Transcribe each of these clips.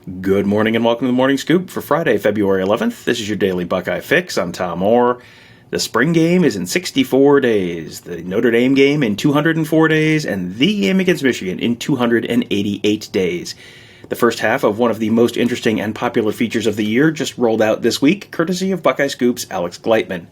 Good morning and welcome to the Morning Scoop for Friday, February 11th. This is your daily Buckeye fix. I'm Tom Orr. The spring game is in 64 days, the Notre Dame game in 204 days, and the game against Michigan in 288 days. The first half of one of the most interesting and popular features of the year just rolled out this week, courtesy of Buckeye Scoop's Alex Gleitman.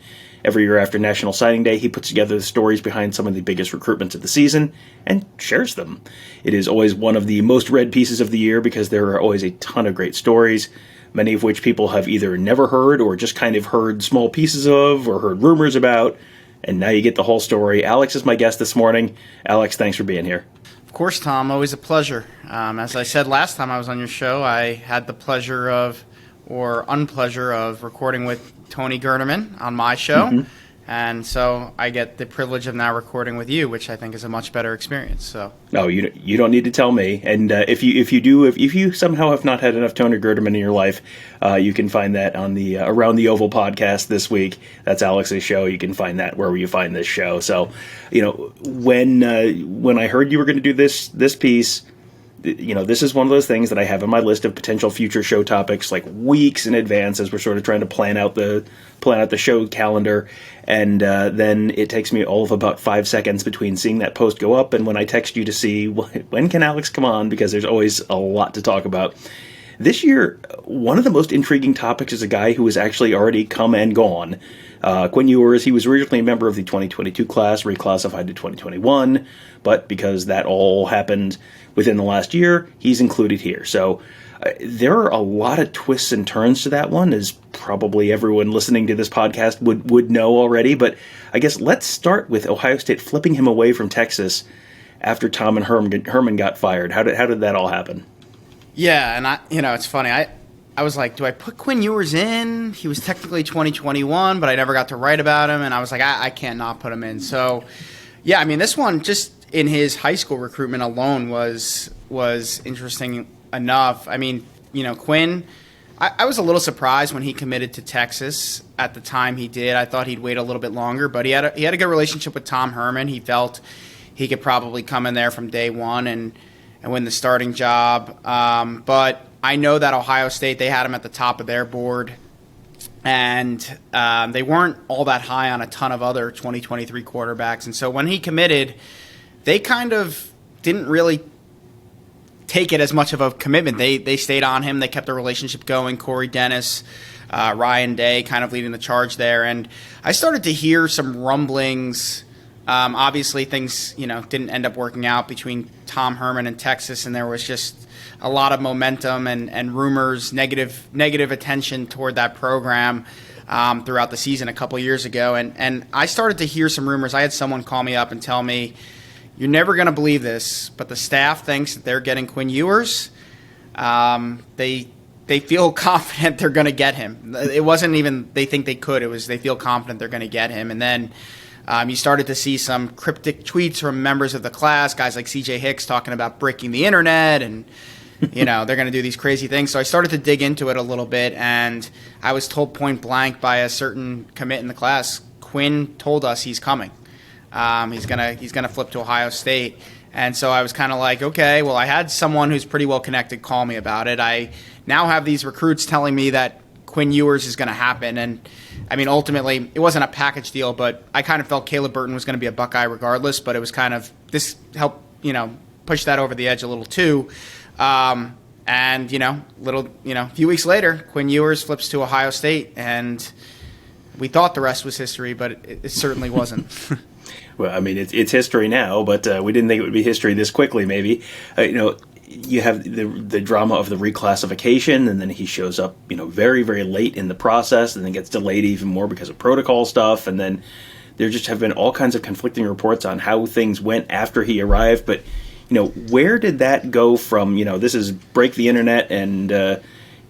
Every year after National Signing Day, he puts together the stories behind some of the biggest recruitments of the season and shares them. It is always one of the most read pieces of the year because there are always a ton of great stories, many of which people have either never heard or just kind of heard small pieces of or heard rumors about, and now you get the whole story. Alex is my guest this morning. Alex, thanks for being here. Of course, Tom. Always a pleasure. As I said last time I was on your show, I had the pleasure of, or unpleasure of, recording with Tony Gerderman on my show. Mm-hmm. And so I get the privilege of now recording with you, which I think is a much better experience. So no, you don't need to tell me. And if you somehow have not had enough Tony Gerderman in your life, you can find that on the Around the Oval podcast this week. That's Alex's show. You can find that wherever you find this show. So, when I heard you were going to do this piece, this is one of those things that I have on my list of potential future show topics, like weeks in advance, as we're sort of trying to plan out the show calendar. And then it takes me all of about 5 seconds between seeing that post go up and when I text you to see when can Alex come on, because there's always a lot to talk about. This year, one of the most intriguing topics is a guy who has actually already come and gone. Quinn Ewers, he was originally a member of the 2022 class, reclassified to 2021, but because that all happened within the last year, he's included here. So there are a lot of twists and turns to that one, as probably everyone listening to this podcast would know already. But I guess let's start with Ohio State flipping him away from Texas after Tom and Herman got fired. How did that all happen? Yeah, and it's funny. I was like, do I put Quinn Ewers in? He was technically 2021, but I never got to write about him, and I was like, I can't not put him in. So, yeah, I mean, this one just in his high school recruitment alone was interesting enough. I mean, Quinn, I was a little surprised when he committed to Texas at the time he did. I thought he'd wait a little bit longer, but he had a good relationship with Tom Herman. He felt he could probably come in there from day one and win the starting job. But I know that Ohio State, they had him at the top of their board, and they weren't all that high on a ton of other 2023 quarterbacks. And so when he committed, they kind of didn't really take it as much of a commitment. They stayed on him. They kept the relationship going. Corey Dennis, Ryan Day kind of leading the charge there. And I started to hear some rumblings. Obviously, things didn't end up working out between Tom Herman and Texas, and there was just a lot of momentum and rumors, negative attention toward that program throughout the season a couple years ago. And I started to hear some rumors. I had someone call me up and tell me, "You're never going to believe this, but the staff thinks that they're getting Quinn Ewers. They feel confident they're going to get him." It wasn't even they think they could. It was they feel confident they're going to get him. And then you started to see some cryptic tweets from members of the class, guys like C.J. Hicks talking about breaking the internet and, they're going to do these crazy things. So I started to dig into it a little bit, and I was told point blank by a certain commit in the class, Quinn told us he's coming. He's gonna flip to Ohio State. And so I was kind of like, okay, well, I had someone who's pretty well connected call me about it. I now have these recruits telling me that Quinn Ewers is going to happen. And, I mean, ultimately, it wasn't a package deal, but I kind of felt Caleb Burton was going to be a Buckeye regardless, but it was kind of – this helped, push that over the edge a little too. And, a few weeks later, Quinn Ewers flips to Ohio State, and we thought the rest was history, but it certainly wasn't. Well, I mean, it's history now, but we didn't think it would be history this quickly, maybe. You have the drama of the reclassification, and then he shows up, very, very late in the process, and then gets delayed even more because of protocol stuff. And then there just have been all kinds of conflicting reports on how things went after he arrived. But, where did that go from, this is break the internet, and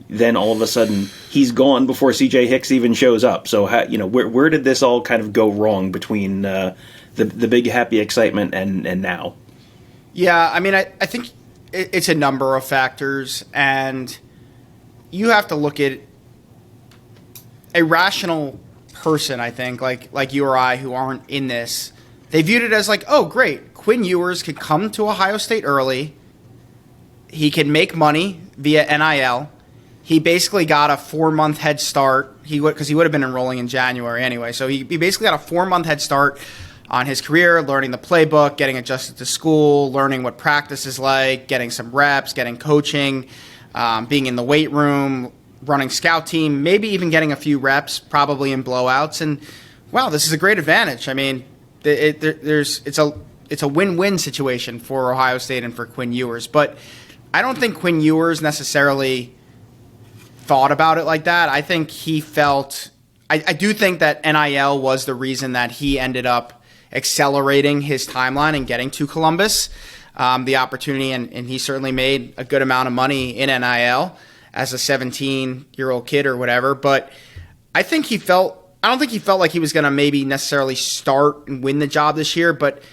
then all of a sudden he's gone before C.J. Hicks even shows up. So, where did this all kind of go wrong between the big happy excitement and now? Yeah, I mean, I think it's a number of factors, and you have to look at a rational person, I think, like you or I who aren't in this. They viewed it as like, oh, great, Quinn Ewers could come to Ohio State early. he can make money via NIL. He basically got a 4-month head start. Because he would have been enrolling in January anyway. So he basically got a 4-month head start on his career, learning the playbook, getting adjusted to school, learning what practice is like, getting some reps, getting coaching, being in the weight room, running scout team, maybe even getting a few reps, probably in blowouts. And wow, this is a great advantage. I mean, it's a win-win situation for Ohio State and for Quinn Ewers. But I don't think Quinn Ewers necessarily thought about it like that. I think he felt I do think that NIL was the reason that he ended up accelerating his timeline and getting to Columbus, the opportunity, and he certainly made a good amount of money in NIL as a 17-year-old kid or whatever. But I don't think he felt like he was going to maybe necessarily start and win the job this year, but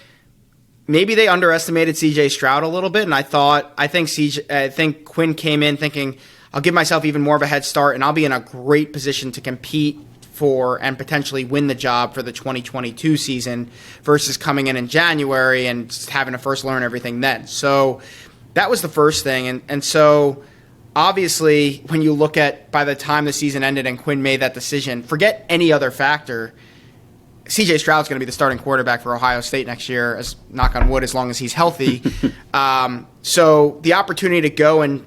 maybe they underestimated CJ Stroud a little bit. And I think Quinn came in thinking, I'll give myself even more of a head start, and I'll be in a great position to compete for and potentially win the job for the 2022 season versus coming in January and having to first learn everything then. So that was the first thing. And so obviously when you look at by the time the season ended and Quinn made that decision, forget any other factor, CJ Stroud's going to be the starting quarterback for Ohio State next year, as knock on wood, as long as he's healthy. So the opportunity to go and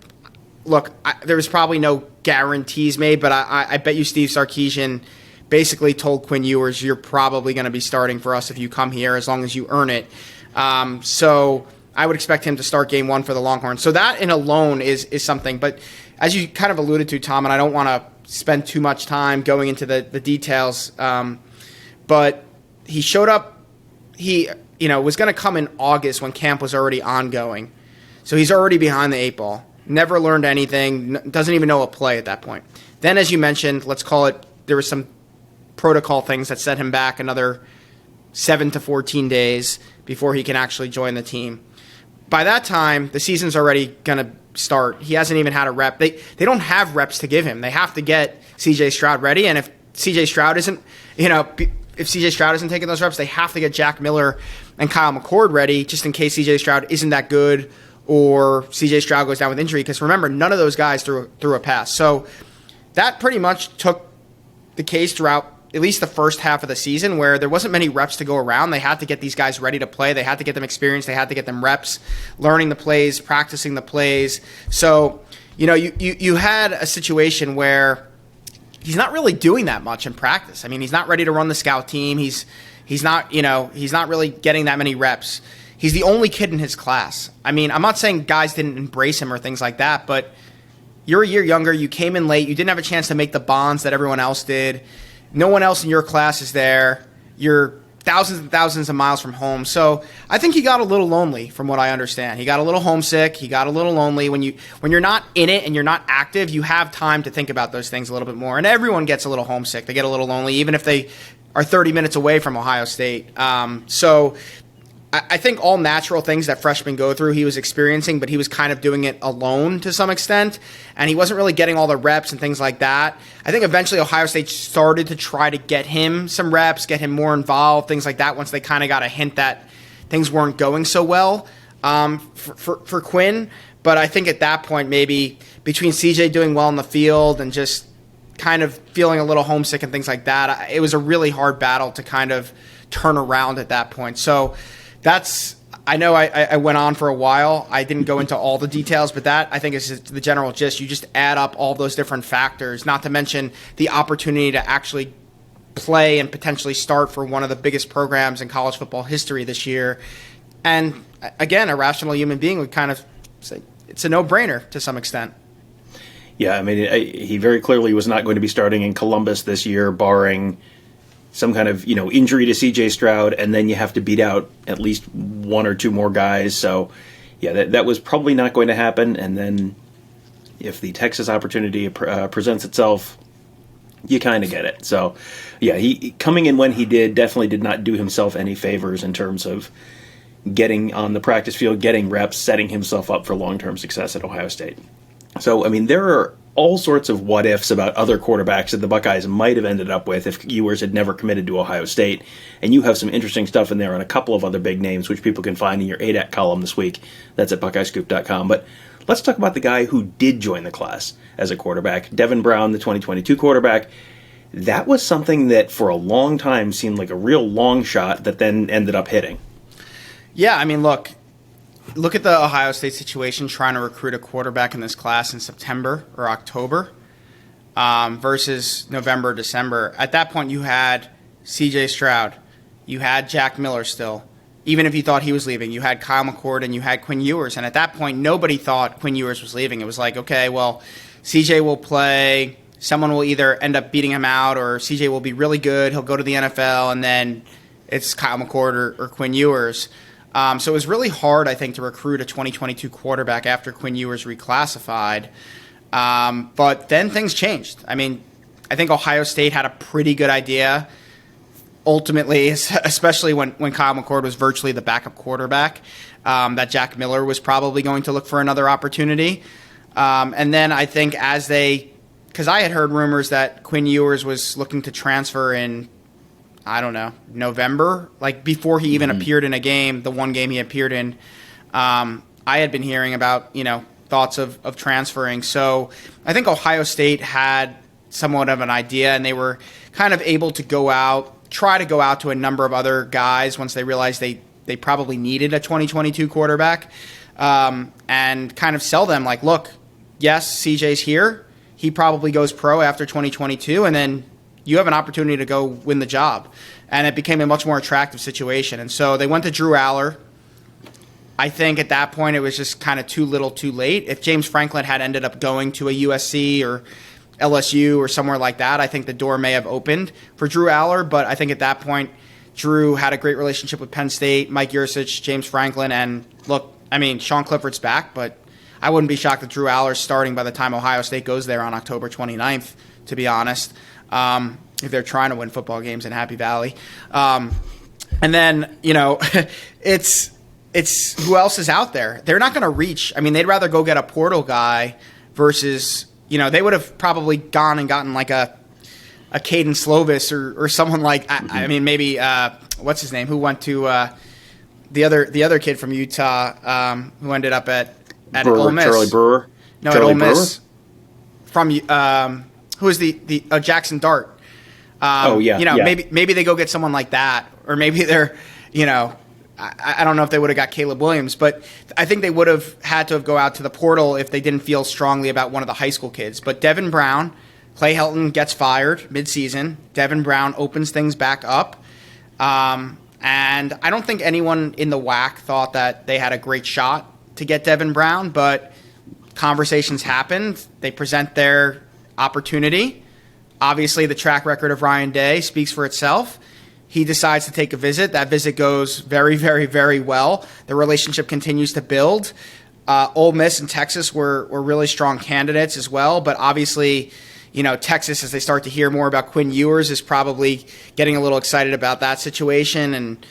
look, there was probably no guarantees made, but I bet you Steve Sarkisian basically told Quinn Ewers, you're probably going to be starting for us if you come here, as long as you earn it. So I would expect him to start game one for the Longhorns. So that in alone is something. But as you kind of alluded to, Tom, and I don't want to spend too much time going into the details, but he showed up. He was going to come in August when camp was already ongoing. So he's already behind the 8 ball. Never learned anything, doesn't even know a play at that point. Then, as you mentioned, let's call it, there were some protocol things that set him back another 7 to 14 days before he can actually join the team. By that time, the season's already going to start. He hasn't even had a rep. They don't have reps to give him. They have to get CJ Stroud ready, and if CJ Stroud isn't taking those reps, they have to get Jack Miller and Kyle McCord ready just in case CJ Stroud isn't that good or CJ Stroud goes down with injury, because remember, none of those guys threw a pass. So that pretty much took the case throughout at least the first half of the season, where there wasn't many reps to go around. They had to get these guys ready to play. They had to get them experience. They had to get them reps, learning the plays, practicing the plays. So, you had a situation where he's not really doing that much in practice. I mean, he's not ready to run the scout team. He's not really getting that many reps. He's the only kid in his class. I mean, I'm not saying guys didn't embrace him or things like that, but you're a year younger. You came in late. You didn't have a chance to make the bonds that everyone else did. No one else in your class is there. You're thousands and thousands of miles from home. So I think he got a little lonely, from what I understand. He got a little homesick. He got a little lonely. When you're not in it and you're not active, you have time to think about those things a little bit more. And everyone gets a little homesick. They get a little lonely, even if they are 30 minutes away from Ohio State. So I think all natural things that freshmen go through he was experiencing, but he was kind of doing it alone to some extent, and he wasn't really getting all the reps and things like that. I think eventually Ohio State started to try to get him some reps, get him more involved, things like that, once they kind of got a hint that things weren't going so well for Quinn. But I think at that point, maybe between CJ doing well in the field and just kind of feeling a little homesick and things like that, it was a really hard battle to kind of turn around at that point. So I know I went on for a while. I didn't go into all the details, but that, I think, is the general gist. You just add up all those different factors, not to mention the opportunity to actually play and potentially start for one of the biggest programs in college football history this year. And again, a rational human being would kind of say it's a no-brainer to some extent. Yeah, I mean, he very clearly was not going to be starting in Columbus this year, barring some kind of injury to CJ Stroud, and then you have to beat out at least one or two more guys. So, yeah, that was probably not going to happen. And then if the Texas opportunity presents itself, you kind of get it. So, yeah, he coming in when he did definitely did not do himself any favors in terms of getting on the practice field, getting reps, setting himself up for long-term success at Ohio State. So, I mean, there are all sorts of what-ifs about other quarterbacks that the Buckeyes might have ended up with if Ewers had never committed to Ohio State. And you have some interesting stuff in there on a couple of other big names, which people can find in your ADAC column this week. That's at BuckeyeScoop.com. But let's talk about the guy who did join the class as a quarterback, Devin Brown, the 2022 quarterback. That was something that for a long time seemed like a real long shot that then ended up hitting. Yeah, I mean, look at the Ohio State situation trying to recruit a quarterback in this class in September or October versus November, December. At that point, you had C.J. Stroud. You had Jack Miller still. Even if you thought he was leaving, you had Kyle McCord and you had Quinn Ewers. And at that point, nobody thought Quinn Ewers was leaving. It was like, okay, well, C.J. will play. Someone will either end up beating him out or C.J. will be really good. He'll go to the NFL, and then it's Kyle McCord or Quinn Ewers. So it was really hard, I think, to recruit a 2022 quarterback after Quinn Ewers reclassified. But then things changed. I mean, I think Ohio State had a pretty good idea, ultimately, especially when Kyle McCord was virtually the backup quarterback, that Jack Miller was probably going to look for another opportunity. And then I think because I had heard rumors that Quinn Ewers was looking to transfer in, I don't know, November, like before he even appeared in a game, the one game he appeared in. I had been hearing about, thoughts of transferring. So I think Ohio State had somewhat of an idea, and they were kind of able to try to go out to a number of other guys once they realized they probably needed a 2022 quarterback, and kind of sell them like, look, yes, CJ's here. He probably goes pro after 2022, and then you have an opportunity to go win the job. And it became a much more attractive situation. And so they went to Drew Aller. I think at that point it was just kind of too little too late. If James Franklin had ended up going to a USC or LSU or somewhere like that, I think the door may have opened for Drew Aller. But I think at that point, Drew had a great relationship with Penn State, Mike Yurcich, James Franklin. And look, I mean, Sean Clifford's back, but I wouldn't be shocked if Drew Aller's starting by the time Ohio State goes there on October 29th, to be honest, if they're trying to win football games in Happy Valley. And then, it's who else is out there? They're not going to reach. I mean, they'd rather go get a portal guy versus, they would have probably gone and gotten like a Caden Slovis or someone like, I mean, maybe, what's his name? Who went to the other kid from Utah who ended up at Ole Miss. Charlie Brewer? No, Charlie at Ole Miss. Brewer? From, who is the Jackson Dart. Maybe they go get someone like that, or maybe they're, I don't know if they would have got Caleb Williams, but I think they would have had to have go out to the portal if they didn't feel strongly about one of the high school kids. But Devin Brown, Clay Helton gets fired midseason. Devin Brown opens things back up. And I don't think anyone in the WAC thought that they had a great shot to get Devin Brown, but conversations happened. They present their opportunity. Obviously, the track record of Ryan Day speaks for itself. He decides to take a visit. That visit goes very, very, very well. The relationship continues to build. Ole Miss and Texas were really strong candidates as well, but obviously, Texas, as they start to hear more about Quinn Ewers, is probably getting a little excited about that situation. And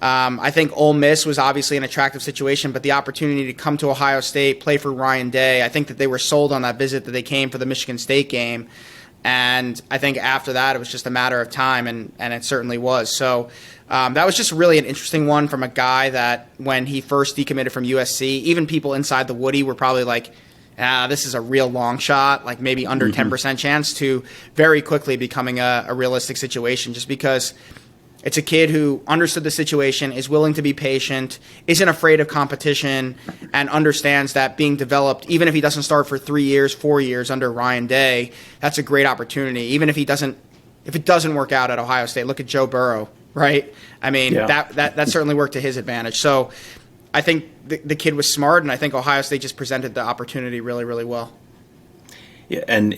I think Ole Miss was obviously an attractive situation, but the opportunity to come to Ohio State, play for Ryan Day, I think that they were sold on that visit that they came for the Michigan State game. And I think after that, it was just a matter of time, and it certainly was. So that was just really an interesting one from a guy that when he first decommitted from USC, even people inside the Woody were probably like, this is a real long shot, like maybe under 10% chance, to very quickly becoming a realistic situation, just because it's a kid who understood the situation, is willing to be patient, isn't afraid of competition, and understands that being developed, even if he doesn't start for 3 years, 4 years under Ryan Day, that's a great opportunity. Even if it doesn't work out at Ohio State, look at Joe Burrow, right? I mean, that certainly worked to his advantage. So I think the kid was smart, and I think Ohio State just presented the opportunity really, really well. Yeah, and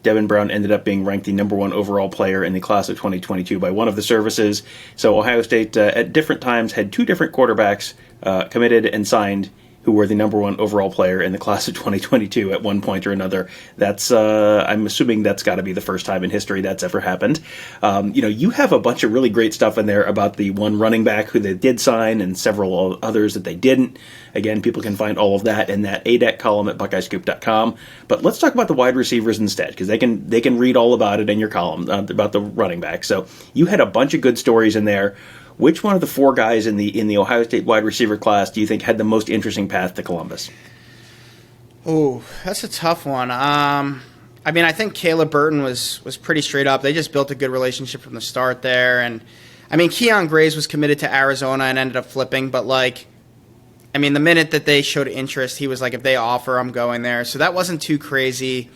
Devin Brown ended up being ranked the number 1 overall player in the class of 2022 by one of the services. So Ohio State at different times had 2 different quarterbacks committed and signed who were the number 1 overall player in the class of 2022 at one point or another. That's I'm assuming that's got to be the first time in history that's ever happened. You have a bunch of really great stuff in there about the one running back who they did sign and several others that they didn't. Again, people can find all of that in that ADEC column at BuckeyeScoop.com. But let's talk about the wide receivers instead, because they can read all about it in your column about the running back. So you had a bunch of good stories in there. Which one of the 4 guys in the Ohio State wide receiver class do you think had the most interesting path to Columbus? Oh, that's a tough one. I mean, I think Caleb Burton was pretty straight up. They just built a good relationship from the start there. And, I mean, Keon Graves was committed to Arizona and ended up flipping. But, like, I mean, the minute that they showed interest, he was like, if they offer, I'm going there. So that wasn't too crazy.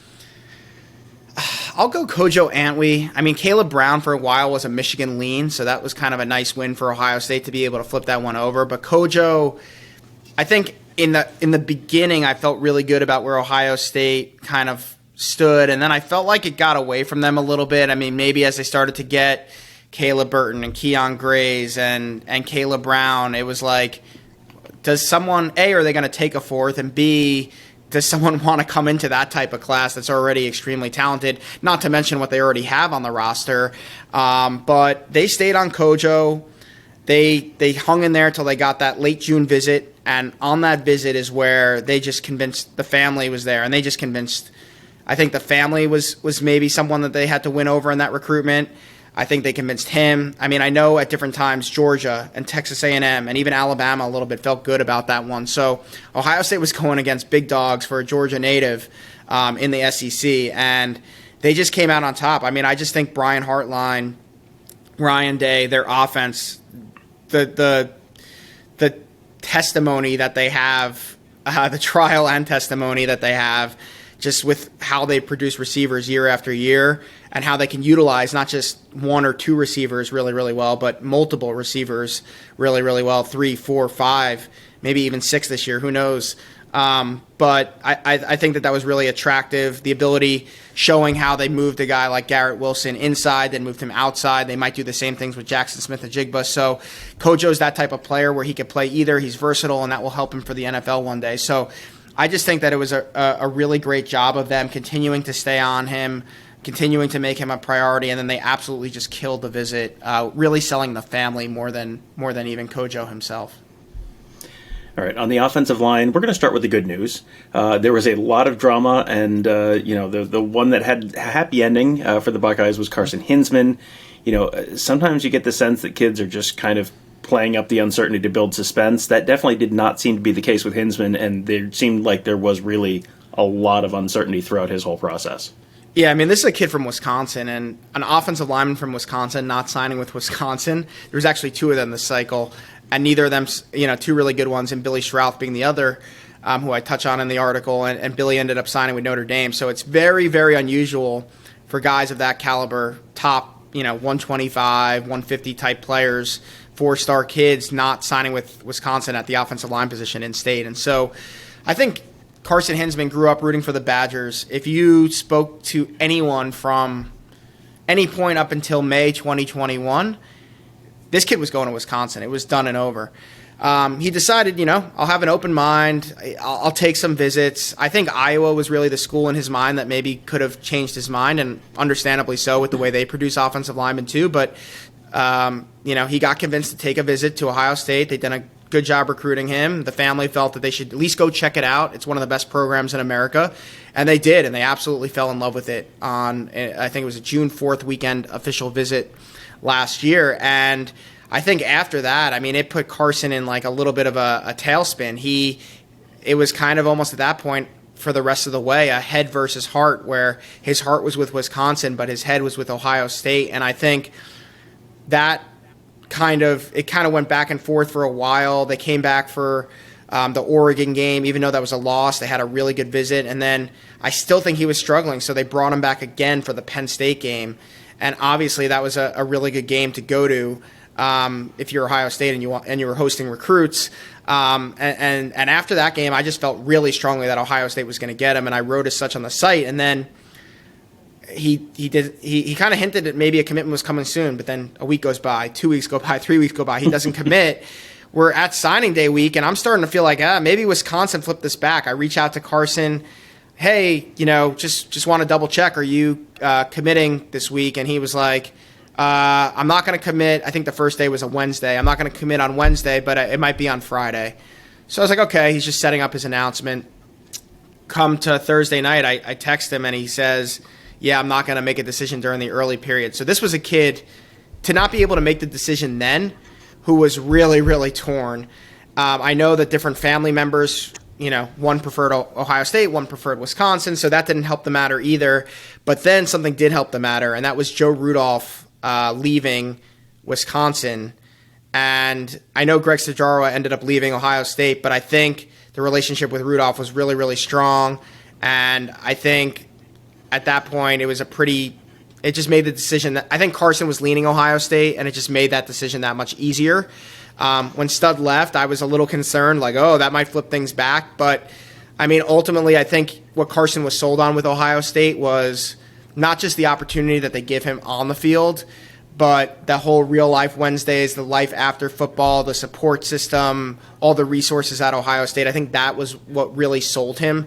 I'll go Kojo Antwi. I mean, Caleb Brown for a while was a Michigan lean, so that was kind of a nice win for Ohio State to be able to flip that one over. But Kojo, I think in the beginning, I felt really good about where Ohio State kind of stood, and then I felt like it got away from them a little bit. I mean, maybe as they started to get Caleb Burton and Keon Graves and Caleb Brown, it was like, does someone, A, are they going to take a fourth, and B, does someone want to come into that type of class that's already extremely talented, not to mention what they already have on the roster? But they stayed on Kojo. They hung in there until they got that late June visit, and on that visit is where they just convinced the family was there, and they just convinced, I think the family was maybe someone that they had to win over in that recruitment. I think they convinced him. I mean, I know at different times Georgia and Texas A&M and even Alabama a little bit felt good about that one. So Ohio State was going against big dogs for a Georgia native in the SEC, and they just came out on top. I mean, I just think Brian Hartline, Ryan Day, their offense, the testimony that they have, the trial and testimony that they have, just with how they produce receivers year after year and how they can utilize not just one or two receivers really, really well, but multiple receivers really, really well, 3, 4, 5, maybe even 6 this year. Who knows? But I think that was really attractive. The ability showing how they moved a guy like Garrett Wilson inside, then moved him outside. They might do the same things with Jackson Smith-Njigba. So Kojo's that type of player where he could play either. He's versatile, and that will help him for the NFL one day. So I just think that it was a really great job of them continuing to stay on him, continuing to make him a priority, and then they absolutely just killed the visit, really selling the family more than even Kojo himself. All right, on the offensive line, we're going to start with the good news. There was a lot of drama, and the one that had a happy ending for the Buckeyes was Carson Hinsman. Sometimes you get the sense that kids are just kind of playing up the uncertainty to build suspense. That definitely did not seem to be the case with Hinsman, and there seemed like there was really a lot of uncertainty throughout his whole process. Yeah, I mean, this is a kid from Wisconsin, and an offensive lineman from Wisconsin not signing with Wisconsin. There was actually 2 of them this cycle, and neither of them, 2 really good ones, and Billy Schrouth being the other, who I touch on in the article, and Billy ended up signing with Notre Dame. So it's very, very unusual for guys of that caliber, top, 125, 150 type players, 4-star kids not signing with Wisconsin at the offensive line position in state. And so I think Carson Hinsman grew up rooting for the Badgers. If you spoke to anyone from any point up until May 2021, this kid was going to Wisconsin. It was done and over. He decided, I'll have an open mind. I'll take some visits. I think Iowa was really the school in his mind that maybe could have changed his mind, and understandably so with the way they produce offensive linemen too. But, he got convinced to take a visit to Ohio State. They'd done a good job recruiting him. The family felt that they should at least go check it out. It's one of the best programs in America. And they did, and they absolutely fell in love with it on, I think it was a June 4th weekend official visit last year. And I think after that, I mean, it put Carson in like a little bit of a tailspin. It was kind of almost at that point for the rest of the way a head versus heart, where his heart was with Wisconsin, but his head was with Ohio State. And I think that kind of went back and forth for a while. They came back for the Oregon game, even though that was a loss. They had a really good visit, and then I still think he was struggling, so they brought him back again for the Penn State game, and obviously that was a really good game to go to if you're Ohio State and you were hosting recruits. And after that game, I just felt really strongly that Ohio State was going to get him, and I wrote as such on the site. And then he kind of hinted that maybe a commitment was coming soon, but then a week goes by, 2 weeks go by, 3 weeks go by, he doesn't commit. We're at signing day week, and I'm starting to feel like maybe Wisconsin flipped this back. I reach out to Carson, hey, just want to double check, are you committing this week? And he was like, I'm not going to commit. I think the first day was a Wednesday. I'm not going to commit on Wednesday, but it might be on Friday. So I was like, okay, he's just setting up his announcement. Come to Thursday night, I text him, and he says, yeah, I'm not going to make a decision during the early period. So this was a kid to not be able to make the decision then, who was really, really torn. I know that different family members, one preferred Ohio State, one preferred Wisconsin, so that didn't help the matter either. But then something did help the matter, and that was Joe Rudolph leaving Wisconsin. And I know Greg Stajarwa ended up leaving Ohio State, but I think the relationship with Rudolph was really, really strong. And I think at that point it just made the decision that I think Carson was leaning Ohio State, and it just made that decision that much easier. When Stud left, I was a little concerned, like, oh, that might flip things back. But, I mean, ultimately, I think what Carson was sold on with Ohio State was not just the opportunity that they give him on the field, but the whole real life Wednesdays, the life after football, the support system, all the resources at Ohio State. I think that was what really sold him,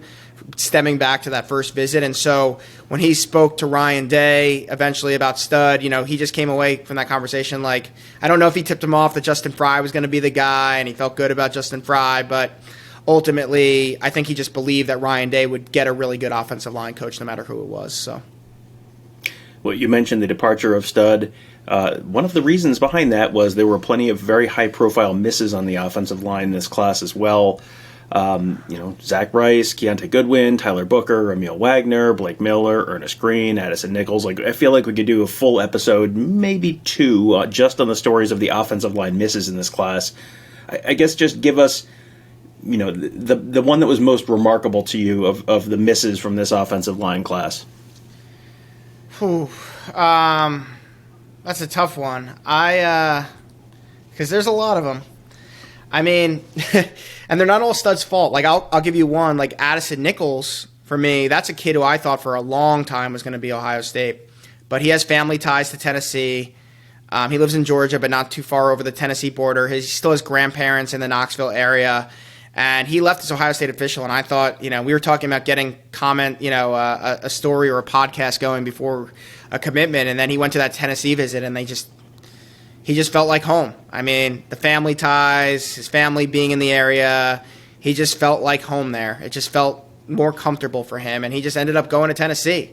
stemming back to that first visit. And so when he spoke to Ryan Day eventually about Stud, he just came away from that conversation like, I don't know if he tipped him off that Justin Fry was going to be the guy, and he felt good about Justin Fry, but ultimately I think he just believed that Ryan Day would get a really good offensive line coach no matter who it was. So, well, you mentioned the departure of Stud. One of the reasons behind that was there were plenty of very high-profile misses on the offensive line this class as well. Zach Rice, Keontae Goodwin, Tyler Booker, Emil Wagner, Blake Miller, Ernest Green, Addison Nichols. I feel like we could do a full episode, maybe two, just on the stories of the offensive line misses in this class. I guess just give us, the one that was most remarkable to you of the misses from this offensive line class. That's a tough one. Because there's a lot of them. I mean, and they're not all Stud's fault. Like, I'll give you one. Like, Addison Nichols, for me, that's a kid who I thought for a long time was going to be Ohio State. But he has family ties to Tennessee. He lives in Georgia, but not too far over the Tennessee border. He still has grandparents in the Knoxville area. And he left as Ohio State official, and I thought, we were talking about getting a story or a podcast going before a commitment, and then he went to that Tennessee visit, and he just felt like home. I mean, the family ties, his family being in the area, he just felt like home there. It just felt more comfortable for him, and he just ended up going to Tennessee.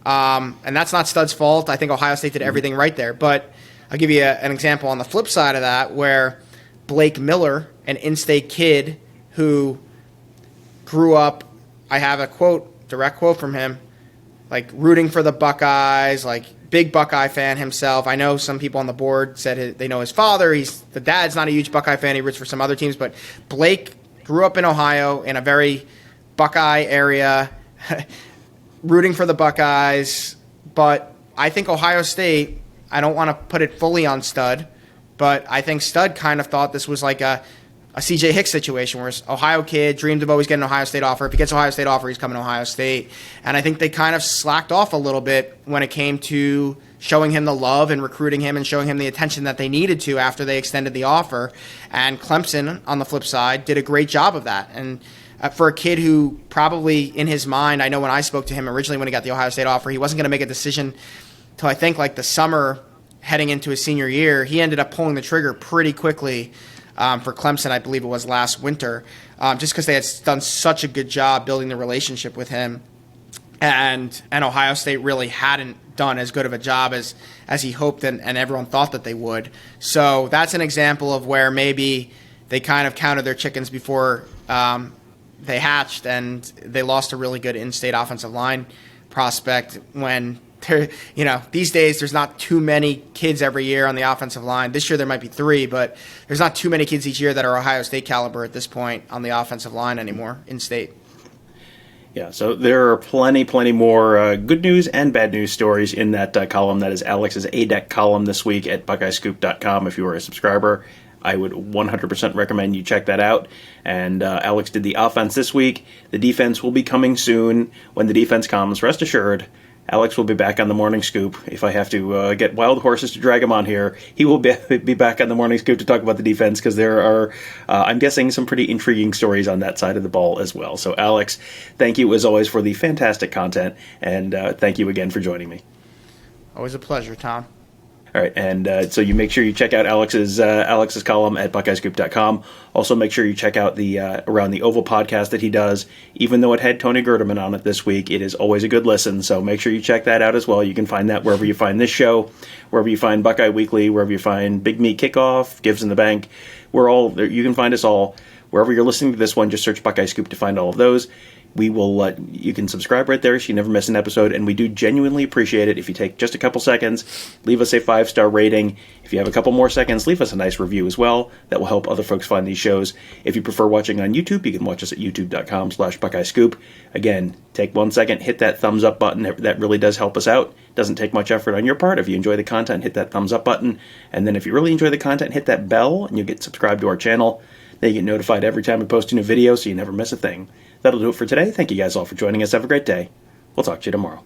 And that's not Stud's fault. I think Ohio State did everything right there. But I'll give you an example on the flip side of that, where Blake Miller, an in-state kid who grew up, I have a direct quote from him, like rooting for the Buckeyes, like big Buckeye fan himself. I know some people on the board said they know his father. The dad's not a huge Buckeye fan. He roots for some other teams, but Blake grew up in Ohio in a very Buckeye area, rooting for the Buckeyes. But I think Ohio State, I don't want to put it fully on Stud, but I think Stud kind of thought this was like a C.J. Hicks situation where Ohio kid dreamed of always getting an Ohio State offer. If he gets an Ohio State offer, he's coming to Ohio State. And I think they kind of slacked off a little bit when it came to showing him the love and recruiting him and showing him the attention that they needed to after they extended the offer. And Clemson, on the flip side, did a great job of that. And for a kid who probably in his mind, I know when I spoke to him originally when he got the Ohio State offer, he wasn't going to make a decision till I think like the summer heading into his senior year. He ended up pulling the trigger pretty quickly for Clemson, I believe it was last winter, just because they had done such a good job building the relationship with him. And Ohio State really hadn't done as good of a job as he hoped and everyone thought that they would. So that's an example of where maybe they kind of counted their chickens before they hatched, and they lost a really good in-state offensive line prospect when these days there's not too many kids every year on the offensive line. This year there might be 3, but there's not too many kids each year that are Ohio State caliber at this point on the offensive line anymore in state. Yeah, so there are plenty more good news and bad news stories in that column. That is Alex's A-Deck column this week at BuckeyeScoop.com. If you are a subscriber, I would 100% recommend you check that out. And Alex did the offense this week. The defense will be coming soon. When the defense comes, rest assured, Alex will be back on the Morning Scoop. If I have to get wild horses to drag him on here, he will be back on the Morning Scoop to talk about the defense, because there are, I'm guessing, some pretty intriguing stories on that side of the ball as well. So, Alex, thank you as always for the fantastic content, and thank you again for joining me. Always a pleasure, Tom. All right, and so you make sure you check out Alex's column at BuckeyesGroup.com. Also, make sure you check out the Around the Oval podcast that he does. Even though it had Tony Gerdeman on it this week, it is always a good listen, so make sure you check that out as well. You can find that wherever you find this show, wherever you find Buckeye Weekly, wherever you find Big Meat Kickoff, Gives in the Bank. You can find us all. Wherever you're listening to this one, just search Buckeye Scoop to find all of those. We will. You can subscribe right there so you never miss an episode, and we do genuinely appreciate it if you take just a couple seconds, leave us a 5-star rating. If you have a couple more seconds, leave us a nice review as well. That will help other folks find these shows. If you prefer watching on YouTube, you can watch us at youtube.com/Buckeye Scoop. Again, take 1 second, hit that thumbs up button. That really does help us out. Doesn't take much effort on your part. If you enjoy the content, hit that thumbs up button. And then if you really enjoy the content, hit that bell, and you'll get subscribed to our channel. Then you get notified every time we post a new video so you never miss a thing. That'll do it for today. Thank you guys all for joining us. Have a great day. We'll talk to you tomorrow.